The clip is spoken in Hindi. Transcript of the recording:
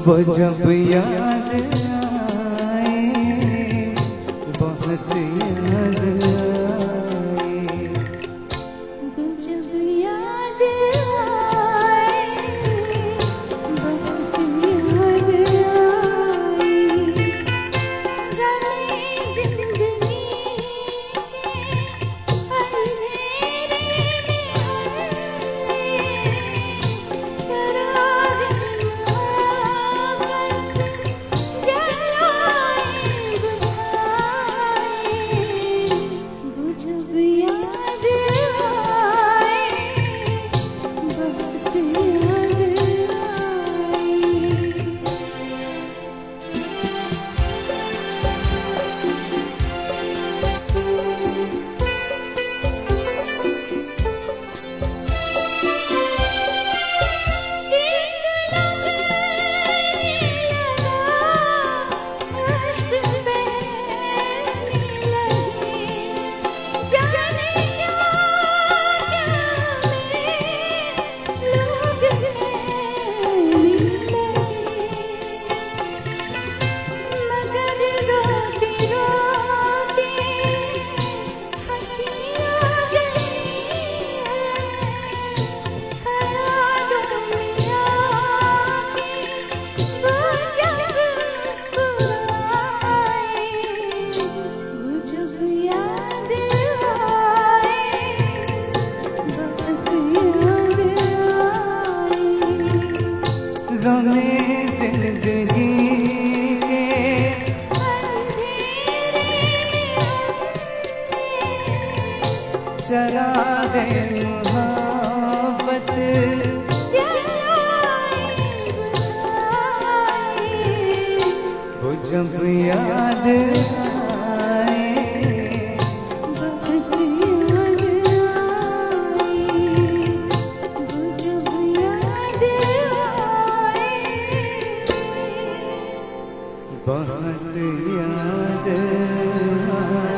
वो जब याद आए, बहुत याद आए, वो जब याद आए, बहुत याद आए। जाने जिंदगी अंधेरे में हमने चरागे मोहब्बत जलाए बुझाए। वो जब याद आए, बहुत याद गमे जिंदगी के चरागे मोहब्बत वो जब याद आए, बहुत याद आए। वो जब याद आए, बहुत याद आए।